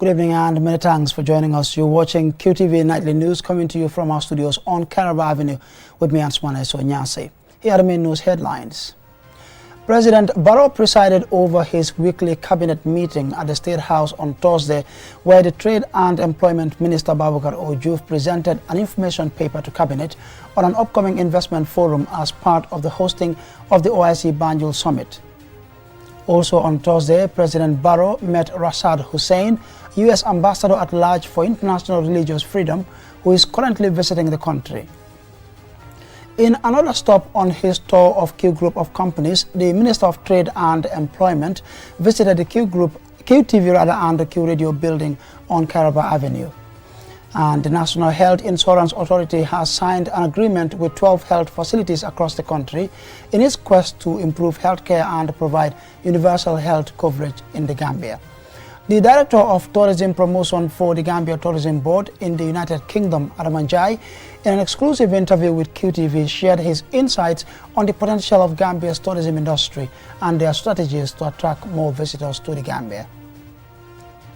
Good evening and many thanks for joining us. You're watching QTV Nightly News coming to you from our studios on Caraba Avenue with me, Answana Sonyase. Here are the main news headlines. President Barrow presided over his weekly cabinet meeting at the State House on Thursday, where the Trade and Employment Minister Babukar Ojuf presented an information paper to cabinet on an upcoming investment forum as part of the hosting of the OIC Banjul Summit. Also on Thursday, President Barrow met Rashad Hussain, U.S. Ambassador at Large for International Religious Freedom, who is currently visiting the country. In another stop on his tour of Q Group of companies, the Minister of Trade and Employment visited the QTV and the Q Radio building on Caraba Avenue. And the National Health Insurance Authority has signed an agreement with 12 health facilities across the country in its quest to improve healthcare and provide universal health coverage in the Gambia. The Director of Tourism Promotion for the Gambia Tourism Board in the United Kingdom, Adamanjai, in an exclusive interview with QTV, shared his insights on the potential of Gambia's tourism industry and their strategies to attract more visitors to the Gambia.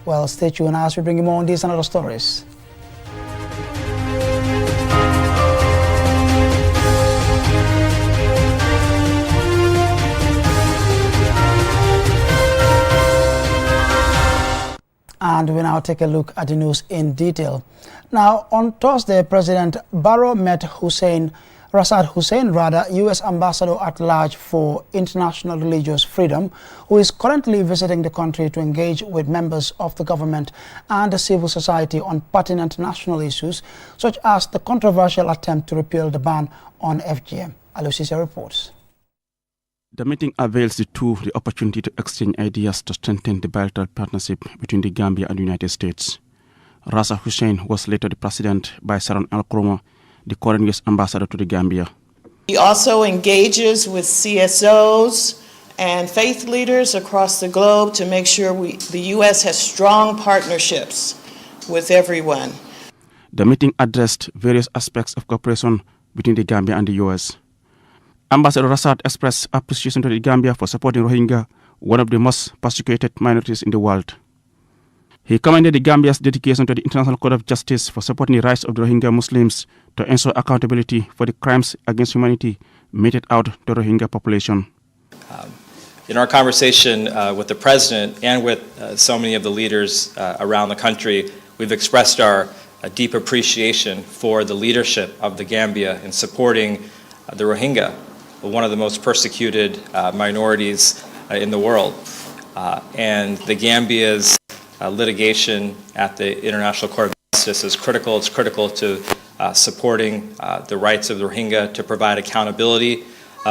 Well, stay tuned as we bring you more on these and other stories. And we now take a look at the news in detail. Now, on Thursday, President Barrow met Rashad Hussain, U.S. Ambassador at Large for International Religious Freedom, who is currently visiting the country to engage with members of the government and the civil society on pertinent national issues, such as the controversial attempt to repeal the ban on FGM. Alusisa reports. The meeting avails the two the opportunity to exchange ideas to strengthen the bilateral partnership between the Gambia and the United States. Rashad Hussain was later the president by Sharon Al-Kromo, the current U.S. ambassador to the Gambia. He also engages with CSOs and faith leaders across the globe to make sure the U.S. has strong partnerships with everyone. The meeting addressed various aspects of cooperation between the Gambia and the U.S. Ambassador Rashad expressed appreciation to the Gambia for supporting Rohingya, one of the most persecuted minorities in the world. He commended the Gambia's dedication to the International Court of Justice for supporting the rights of the Rohingya Muslims to ensure accountability for the crimes against humanity meted out to the Rohingya population. In our conversation with the President and with so many of the leaders around the country, we've expressed our deep appreciation for the leadership of the Gambia in supporting the Rohingya, one of the most persecuted minorities in the world. And the Gambia's litigation at the International Court of Justice is critical. It's critical to supporting the rights of the Rohingya to provide accountability,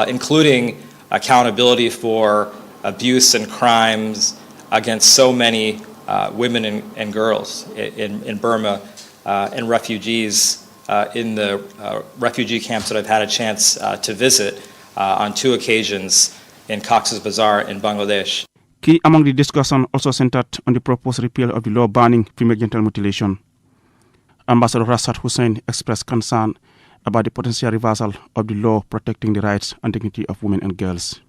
including accountability for abuse and crimes against so many women and girls in Burma and refugees in the refugee camps that I've had a chance to visit on 2 occasions in Cox's Bazar in Bangladesh. Key among the discussion also centered on the proposed repeal of the law banning female genital mutilation. Ambassador Rashad Hussain expressed concern about the potential reversal of the law protecting the rights and dignity of women and girls.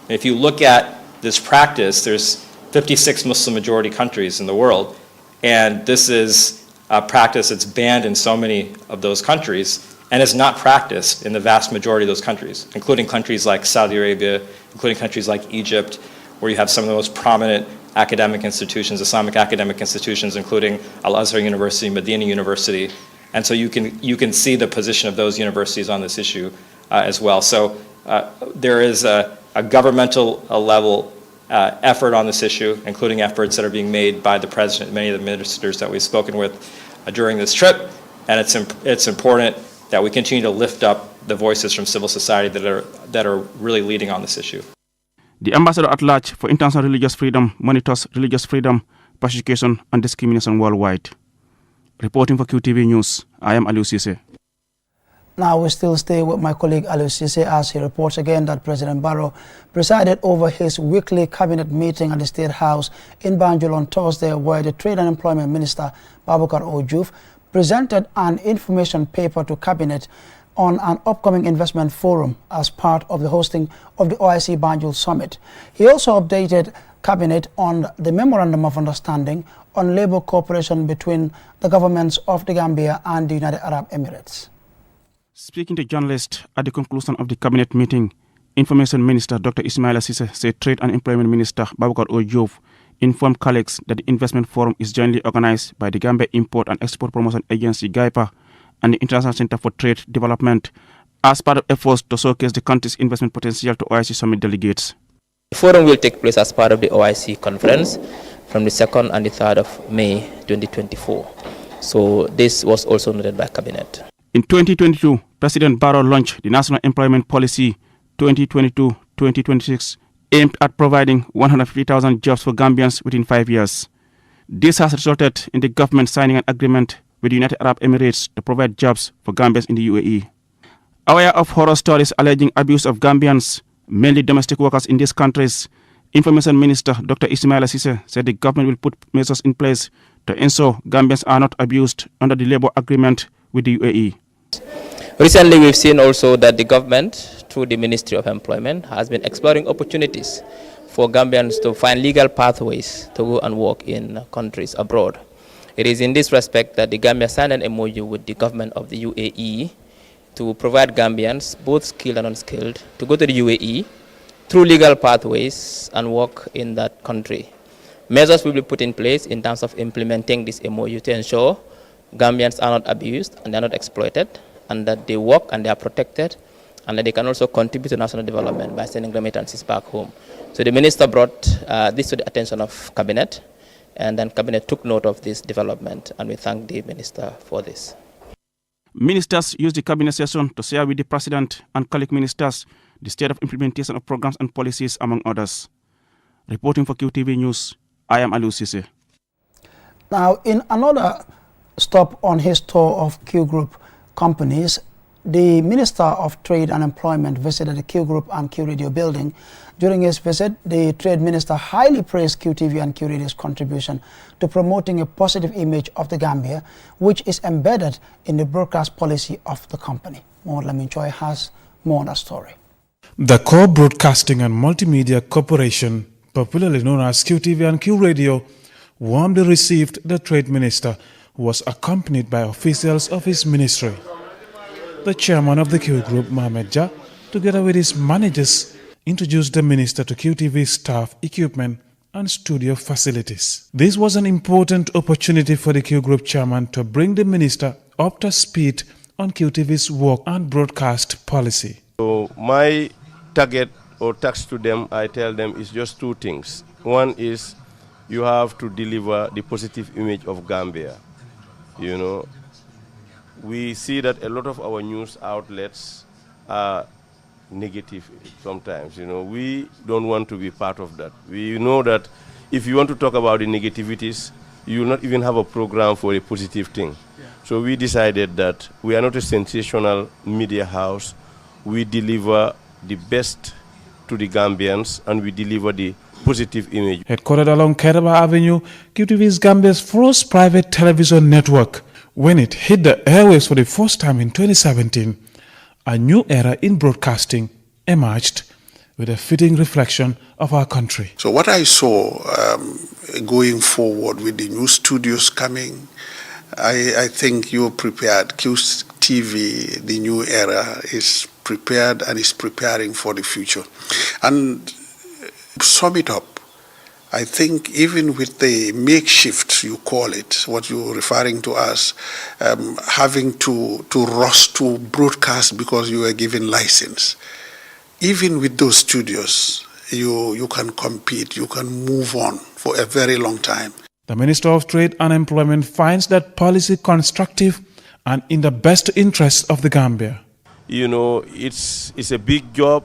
If you look at this practice, there's 56 Muslim majority countries in the world, and this is a practice that's banned in so many of those countries and is not practiced in the vast majority of those countries, including countries like Saudi Arabia, including countries like Egypt, where you have some of the most prominent academic institutions, Islamic academic institutions, including Al-Azhar University, Medina University. And so you can see the position of those universities on this issue as well. So there is a governmental level effort on this issue, including efforts that are being made by the President and many of the ministers that we've spoken with during this trip. And it's important that we continue to lift up the voices from civil society that are really leading on this issue. The Ambassador at Large for International Religious Freedom monitors religious freedom, persecution, and discrimination worldwide. Reporting for QTV News, I am Alusise. Now we still stay with my colleague Alusise as he reports again that President Barrow presided over his weekly cabinet meeting at the State House in Banjul on Thursday, where the Trade and Employment Minister Babukar Ojuf presented an information paper to cabinet on an upcoming investment forum as part of the hosting of the OIC Banjul Summit. He also updated Cabinet on the Memorandum of Understanding on labor cooperation between the governments of the Gambia and the United Arab Emirates. Speaking to journalists at the conclusion of the Cabinet meeting, Information Minister Dr. Ismaila Ceesay said Trade and Employment Minister Baboucarr Ojoof informed colleagues that the investment forum is jointly organized by the Gambia Import and Export Promotion Agency GIPA and the International Center for Trade Development as part of efforts to showcase the country's investment potential to OIC Summit delegates. The forum will take place as part of the OIC conference from the 2nd and the 3rd of May 2024. So this was also noted by Cabinet. In 2022, President Barrow launched the National Employment Policy 2022-2026, aimed at providing 150,000 jobs for Gambians within 5 years. This has resulted in the government signing an agreement with the United Arab Emirates to provide jobs for Gambians in the UAE. Aware of horror stories alleging abuse of Gambians, mainly domestic workers in these countries, Information Minister Dr. Ismaila Ceesay said the government will put measures in place to ensure Gambians are not abused under the labour agreement with the UAE. Recently, we've seen also that the government, through the Ministry of Employment, has been exploring opportunities for Gambians to find legal pathways to go and work in countries abroad. It is in this respect that the Gambia signed an MOU with the government of the UAE to provide Gambians, both skilled and unskilled, to go to the UAE through legal pathways and work in that country. Measures will be put in place in terms of implementing this MOU to ensure Gambians are not abused and they are not exploited, and that they work and they are protected, and that they can also contribute to national development by sending remittances back home. So the minister brought this to the attention of Cabinet, and then Cabinet took note of this development, and we thank the minister for this. Ministers used the Cabinet session to share with the President and colleague ministers the state of implementation of programs and policies, among others. Reporting for QTV News, I am Aliu Ceesay. Now, in another stop on his tour of Q Group companies, the Minister of Trade and Employment visited the Q Group and Q Radio building. During his visit, the Trade Minister highly praised QTV and Q Radio's contribution to promoting a positive image of the Gambia, which is embedded in the broadcast policy of the company. Mohamed Lamin Choi has more on that story. The Core Broadcasting and Multimedia Corporation, popularly known as QTV and Q Radio, warmly received the Trade Minister, who was accompanied by officials of his ministry. The chairman of the Q Group, Mohamed Jah, together with his managers, introduced the minister to QTV staff, equipment, and studio facilities. This was an important opportunity for the Q Group chairman to bring the minister up to speed on QTV's work and broadcast policy. So my target or task to them, I tell them, is just two things. One is you have to deliver the positive image of Gambia. You know, we see that a lot of our news outlets are negative sometimes. You know, we don't want to be part of that. We know that if you want to talk about the negativities, you will not even have a program for a positive thing. Yeah. So we decided that we are not a sensational media house. We deliver the best to the Gambians and we deliver the positive image. Headquartered along Kairaba Avenue, QTV is Gambia's first private television network. When it hit the airwaves for the first time in 2017, a new era in broadcasting emerged with a fitting reflection of our country. So what I saw going forward with the new studios coming, I think you're prepared. QTV, the new era, is prepared and is preparing for the future. And sum it up, I think even with the makeshift, you call it, what you're referring to as having to rush to broadcast because you were given license, even with those studios, you can compete, you can move on for a very long time. The Minister of Trade and Employment finds that policy constructive and in the best interest of the Gambia. You know, it's a big job.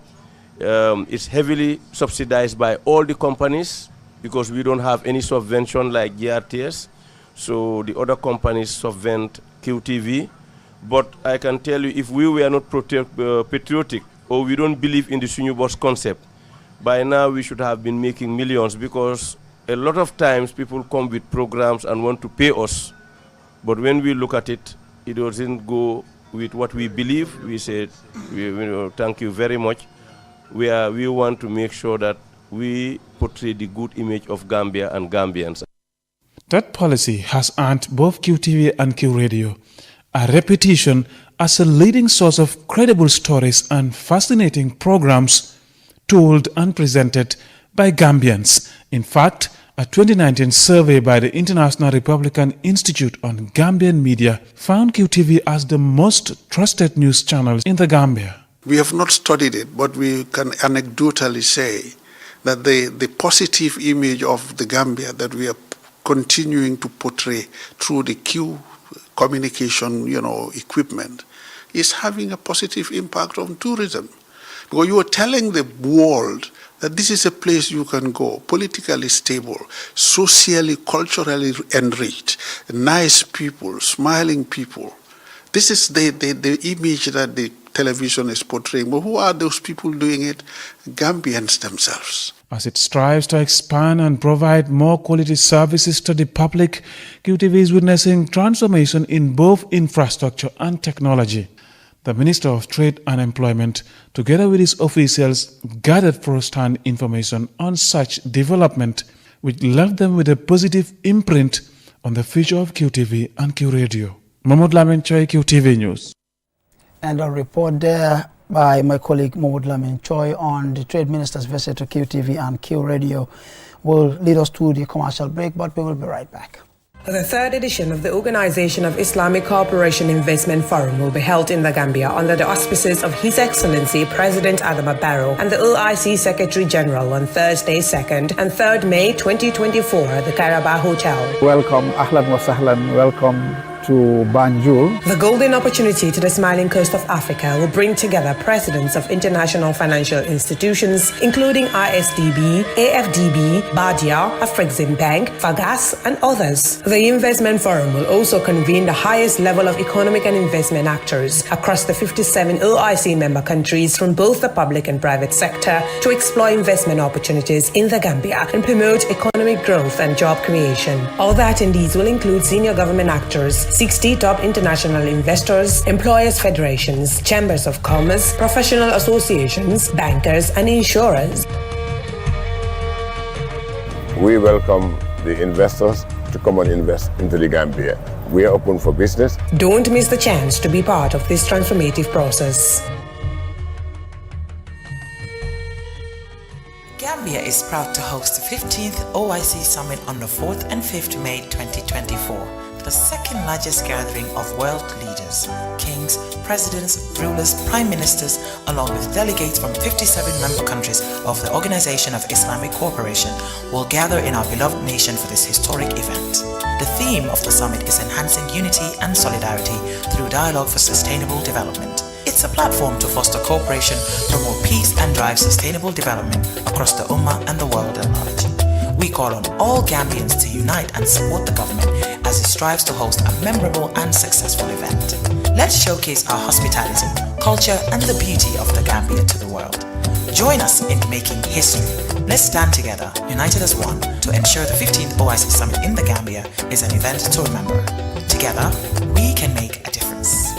It's heavily subsidized by all the companies because we don't have any subvention like GRTS. So the other companies subvent QTV. But I can tell you, if we were not patriotic or we don't believe in the Sunubos concept, by now we should have been making millions, because a lot of times people come with programs and want to pay us. But when we look at it, it doesn't go with what we believe. We said, thank you very much. We want to make sure that we portray the good image of Gambia and Gambians. That policy has earned both QTV and Q Radio a reputation as a leading source of credible stories and fascinating programs told and presented by Gambians. In fact, a 2019 survey by the International Republican Institute on Gambian Media found QTV as the most trusted news channel in the Gambia. We have not studied it, but we can anecdotally say that the positive image of the Gambia that we are continuing to portray through the Q communication, equipment is having a positive impact on tourism. Because you are telling the world that this is a place you can go, politically stable, socially, culturally enriched, nice people, smiling people. This is the image that the television is portraying. But who are those people doing it? Gambians themselves. As it strives to expand and provide more quality services to the public, QTV is witnessing transformation in both infrastructure and technology. The Minister of Trade and Employment, together with his officials, gathered first-hand information on such development, which left them with a positive imprint on the future of QTV and Q Radio. Mahmoud Lamin Choi, QTV News. And a report there by my colleague Mahmoud Lamin Choi on the Trade Minister's visit to QTV and Q Radio will lead us to the commercial break, but we will be right back. The third edition of the Organization of Islamic Cooperation Investment Forum will be held in the Gambia under the auspices of His Excellency President Adama Barrow and the OIC Secretary General on Thursday, 2nd and 3rd May 2024 at the Carabao Hotel. Welcome, ahlan wa sahlan, welcome to Banjul. The golden opportunity to the smiling coast of Africa will bring together presidents of international financial institutions, including ISDB, AFDB, Badia, Afrexim Bank, Fagas, and others. The Investment Forum will also convene the highest level of economic and investment actors across the 57 OIC member countries from both the public and private sector to explore investment opportunities in the Gambia and promote economic growth and job creation. All that in these will include senior government actors, 60 top international investors, employers' federations, chambers of commerce, professional associations, bankers, and insurers. We welcome the investors to come and invest into the Gambia. We are open for business. Don't miss the chance to be part of this transformative process. Gambia is proud to host the 15th OIC Summit on the 4th and 5th May 2024. The second largest gathering of world leaders, kings, presidents, rulers, prime ministers, along with delegates from 57 member countries of the Organization of Islamic Cooperation will gather in our beloved nation for this historic event. The theme of the summit is enhancing unity and solidarity through dialogue for sustainable development. It's a platform to foster cooperation, promote peace and drive sustainable development across the Ummah and the world at large. We call on all Gambians to unite and support the government as it strives to host a memorable and successful event. Let's showcase our hospitality, culture, and the beauty of the Gambia to the world. Join us in making history. Let's stand together, united as one, to ensure the 15th OIC Summit in the Gambia is an event to remember. Together, we can make a difference.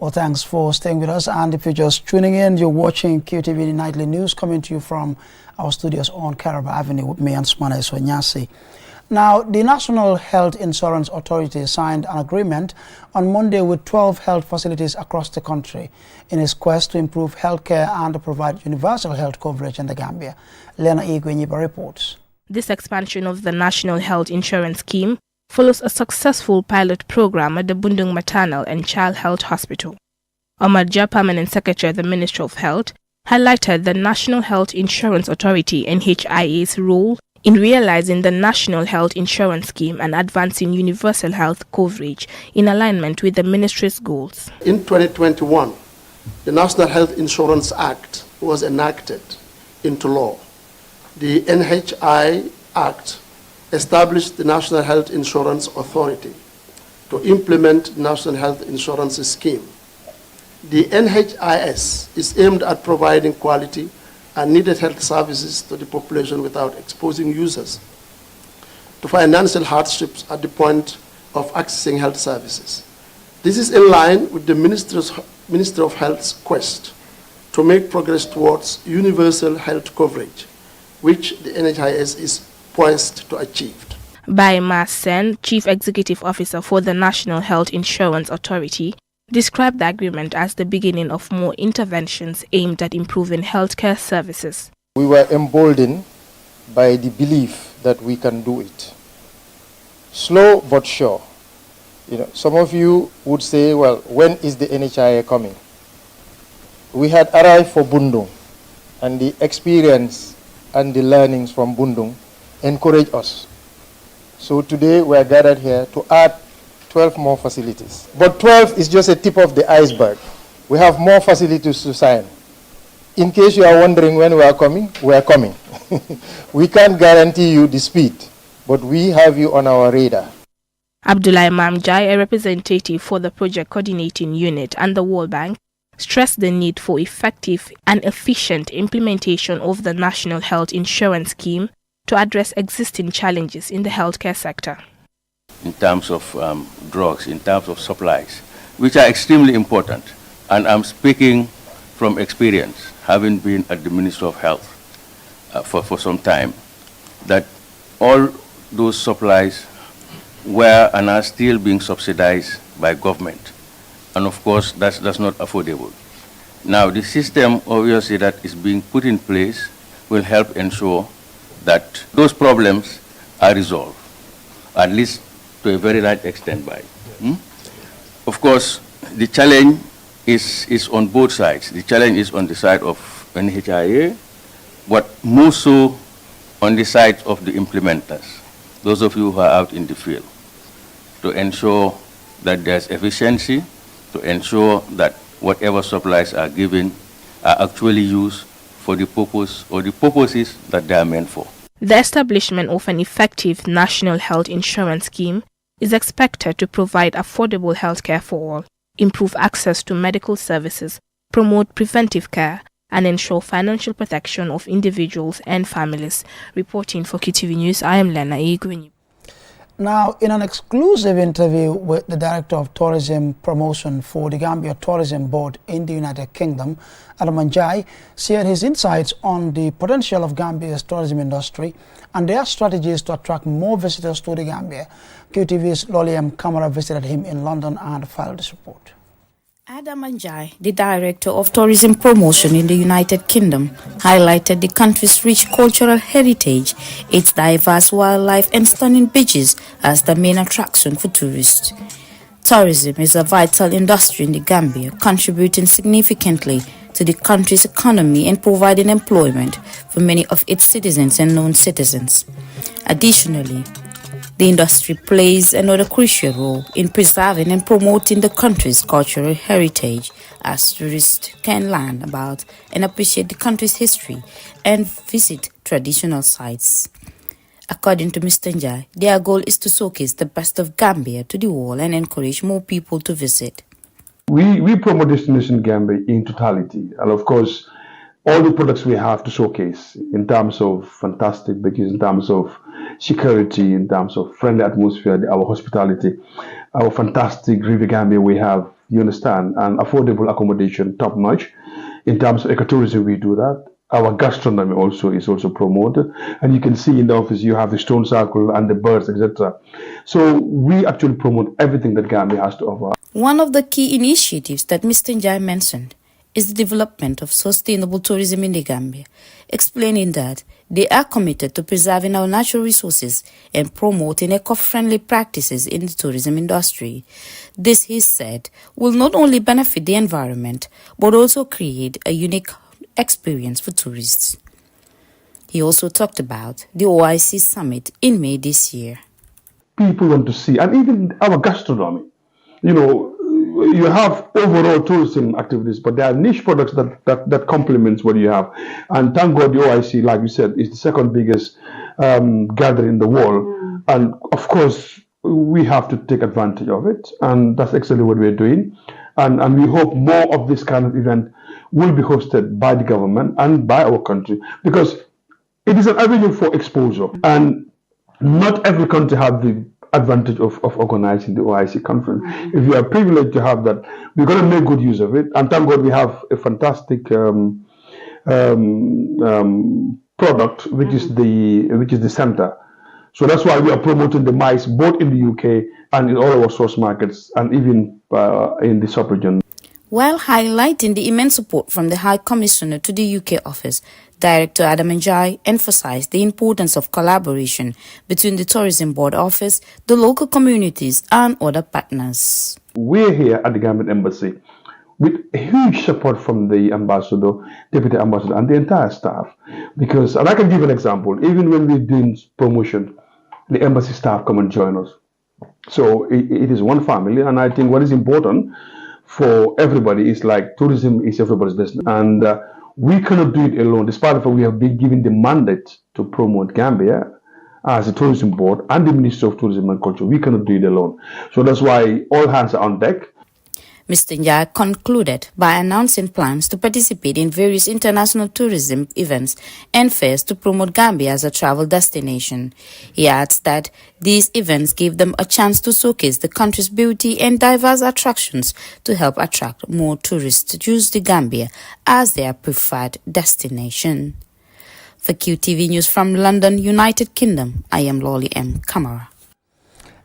Well, thanks for staying with us. And if you're just tuning in, you're watching QTV Nightly News coming to you from our studios on Carabao Avenue with me, Ansmana Sonyasi. Now, the National Health Insurance Authority signed an agreement on Monday with 12 health facilities across the country in its quest to improve healthcare and to provide universal health coverage in the Gambia. Lena Igwenyiba reports. This expansion of the National Health Insurance Scheme follows a successful pilot program at the Bundung Maternal and Child Health Hospital. Omar Jah, Permanent Secretary of the Ministry of Health, highlighted the National Health Insurance Authority NHIA's role in realizing the National Health Insurance Scheme and advancing universal health coverage in alignment with the ministry's goals. In 2021, the National Health Insurance Act was enacted into law. The NHI Act established the National Health Insurance Authority to to implement the National Health Insurance Scheme. The NHIS is aimed at providing quality and needed health services to the population without exposing users to financial hardships at the point of accessing health services. This is in line with the Ministry of Health's quest to make progress towards universal health coverage, which the NHIS is poised to achieve. Bai Ma Sen, Chief Executive Officer for the National Health Insurance Authority, described the agreement as the beginning of more interventions aimed at improving healthcare services. We were emboldened by the belief that we can do it. Slow but sure. Some of you would say, well, when is the NHIA coming? We had arrived for Bundung, and the experience and the learnings from Bundung encouraged us. So today we are gathered here to add 12 more facilities. But 12 is just a tip of the iceberg. We have more facilities to sign. In case you are wondering when we are coming, we are coming. We can't guarantee you the speed, but we have you on our radar. Abdullah Mamjai, a representative for the Project Coordinating Unit and the World Bank, stressed the need for effective and efficient implementation of the National Health Insurance Scheme to address existing challenges in the healthcare sector. In terms of drugs, in terms of supplies, which are extremely important. And I'm speaking from experience, having been at the Ministry of Health for some time, that all those supplies were and are still being subsidized by government. And of course, that's not affordable. Now, the system, obviously, that is being put in place will help ensure that those problems are resolved, at least to a very large extent by. Of course, the challenge is on both sides. The challenge is on the side of NHIA, but more so on the side of the implementers, those of you who are out in the field, to ensure that there's efficiency, to ensure that whatever supplies are given are actually used for the purpose or the purposes that they are meant for. The establishment of an effective national health insurance scheme is expected to provide affordable healthcare for all, improve access to medical services, promote preventive care, and ensure financial protection of individuals and families. Reporting for QTV News, I am Lena Igwini. Now, in an exclusive interview with the Director of Tourism Promotion for the Gambia Tourism Board in the United Kingdom, Adam Manjai shared his insights on the potential of Gambia's tourism industry and their strategies to attract more visitors to the Gambia. QTV's Loliam Kamara visited him in London and filed this report. Adam Manjai, the Director of Tourism Promotion in the United Kingdom, highlighted the country's rich cultural heritage, its diverse wildlife and stunning beaches as the main attraction for tourists. Tourism is a vital industry in the Gambia, contributing significantly to the country's economy and providing employment for many of its citizens and non-citizens. Additionally, the industry plays another crucial role in preserving and promoting the country's cultural heritage, as tourists can learn about and appreciate the country's history and visit traditional sites. According to Mr. Njai, their goal is to showcase the best of Gambia to the world and encourage more people to visit. We promote Destination Gambia in totality, and of course, all the products we have to showcase in terms of fantastic beaches, in terms of security, in terms of friendly atmosphere, our hospitality, our fantastic River Gambia we have, you understand, and affordable accommodation, top notch. In terms of ecotourism, we do that. Our gastronomy is also promoted, and you can see in the office you have the stone circle and the birds, etc. So we actually promote everything that Gambia has to offer. One of the key initiatives that Mr. Njai mentioned is the development of sustainable tourism in the Gambia, explaining that they are committed to preserving our natural resources and promoting eco-friendly practices in the tourism industry. This, he said, will not only benefit the environment, but also create a unique experience for tourists. He also talked about the OIC summit in May this year. People want to see, and even our gastronomy, you have overall tourism activities, but there are niche products that complements what you have. And thank God the OIC, like you said, is the second biggest gathering in the world. And of course, we have to take advantage of it, and that's exactly what we're doing. And we hope more of this kind of event will be hosted by the government and by our country, because it is an avenue for exposure, and not every country has the advantage of organizing the OIC conference. If you are privileged to have that, we're going to make good use of it. And thank God we have a fantastic product, which is the center. So that's why we are promoting the mice both in the UK and in all our source markets, and even in the sub-region. While highlighting the immense support from the High Commissioner to the UK office, Director Adam Njai emphasized the importance of collaboration between the Tourism Board Office, the local communities, and other partners. We're here at the Gambian Embassy with huge support from the ambassador, deputy ambassador, and the entire staff. Because, and I can give an example, even when we're doing promotion, the embassy staff come and join us. So it is one family, and I think what is important for everybody is like tourism is everybody's business. And we cannot do it alone, despite the fact we have been given the mandate to promote Gambia as a tourism board and the Ministry of Tourism and Culture. We cannot do it alone. So that's why all hands are on deck. Mr. Njai concluded by announcing plans to participate in various international tourism events and fairs to promote Gambia as a travel destination. He adds that these events give them a chance to showcase the country's beauty and diverse attractions to help attract more tourists to choose the Gambia as their preferred destination. For QTV News from London, United Kingdom, I am Lolly M. Kamara.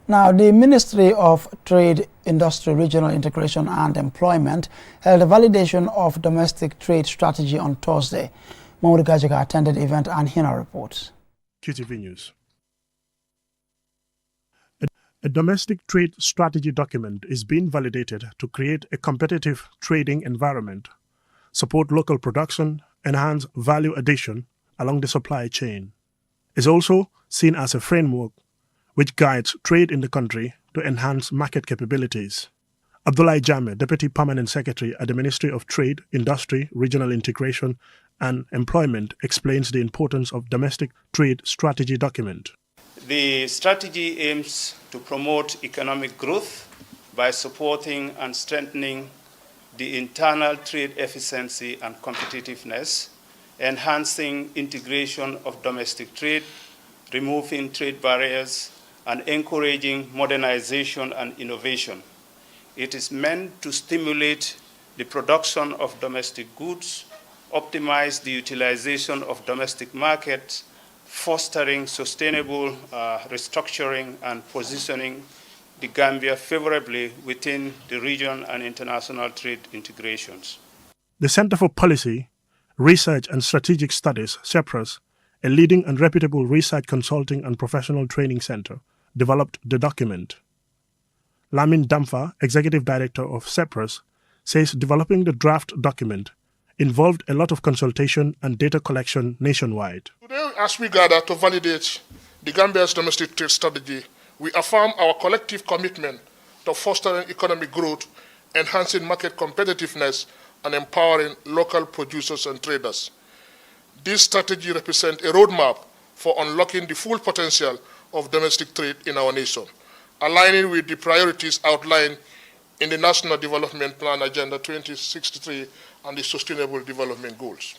Now, the Ministry of Trade, Industry, Regional Integration and Employment held a validation of domestic trade strategy on Thursday. Mahmoud Gajaga attended the event and Hina reports. QTV News. A domestic trade strategy document is being validated to create a competitive trading environment, support local production, enhance value addition along the supply chain. It's also seen as a framework which guides trade in the country to enhance market capabilities. Abdullah Jame, Deputy Permanent Secretary at the Ministry of Trade, Industry, Regional Integration and Employment, explains the importance of domestic trade strategy document. The strategy aims to promote economic growth by supporting and strengthening the internal trade efficiency and competitiveness, enhancing integration of domestic trade, removing trade barriers, and encouraging modernization and innovation. It is meant to stimulate the production of domestic goods, optimize the utilization of domestic markets, fostering sustainable restructuring and positioning the Gambia favorably within the region and international trade integrations. The Center for Policy, Research and Strategic Studies, CEPRAS, a leading and reputable research consulting and professional training center, developed the document. Lamin Damfa, Executive Director of CEPRAS, says developing the draft document involved a lot of consultation and data collection nationwide. Today, as we gather to validate the Gambia's domestic trade strategy, we affirm our collective commitment to fostering economic growth, enhancing market competitiveness, and empowering local producers and traders. This strategy represents a roadmap for unlocking the full potential of domestic trade in our nation, aligning with the priorities outlined in the National Development Plan Agenda 2063 and the Sustainable Development Goals.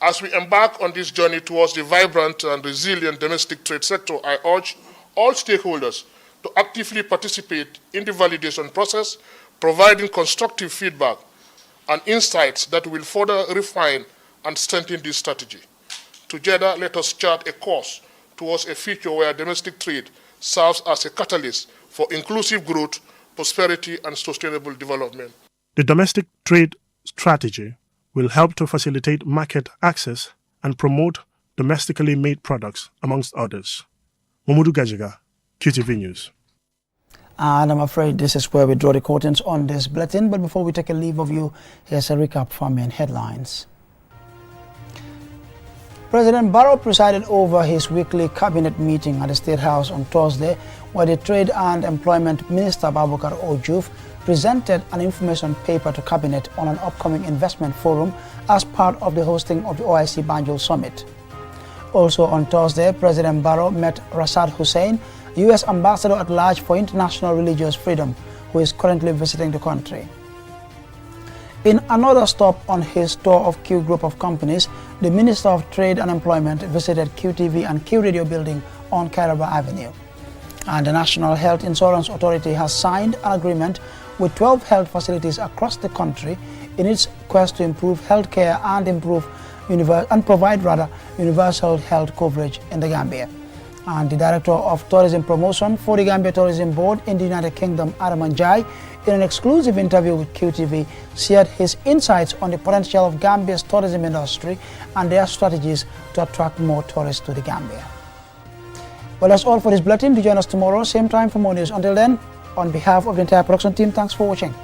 As we embark on this journey towards the vibrant and resilient domestic trade sector, I urge all stakeholders to actively participate in the validation process, providing constructive feedback and insights that will further refine and strengthen this strategy. Together, let us chart a course towards a future where domestic trade serves as a catalyst for inclusive growth, prosperity, and sustainable development. The domestic trade strategy will help to facilitate market access and promote domestically made products, amongst others. Mamudu Gajaga, QTV News. And I'm afraid this is where we draw the curtains on this bulletin. But before we take a leave of you, here's a recap from main headlines. President Barrow presided over his weekly cabinet meeting at the State House on Thursday, where the Trade and Employment Minister Babukar Ojuf presented an information paper to cabinet on an upcoming investment forum as part of the hosting of the OIC Banjul Summit. Also on Thursday, President Barrow met Rashad Hussain U.S. Ambassador at Large for International Religious Freedom, who is currently visiting the country. In another stop on his tour of Q Group of companies, the Minister of Trade and Employment visited QTV and Q Radio building on Kairaba Avenue. And the National Health Insurance Authority has signed an agreement with 12 health facilities across the country in its quest to improve health care and provide universal health coverage in the Gambia. And the Director of Tourism Promotion for the Gambia Tourism Board in the United Kingdom, Adam Njai, in an exclusive interview with QTV, shared his insights on the potential of Gambia's tourism industry and their strategies to attract more tourists to the Gambia. Well, that's all for this bulletin. Do join us tomorrow, same time for more news. Until then, on behalf of the entire production team, thanks for watching.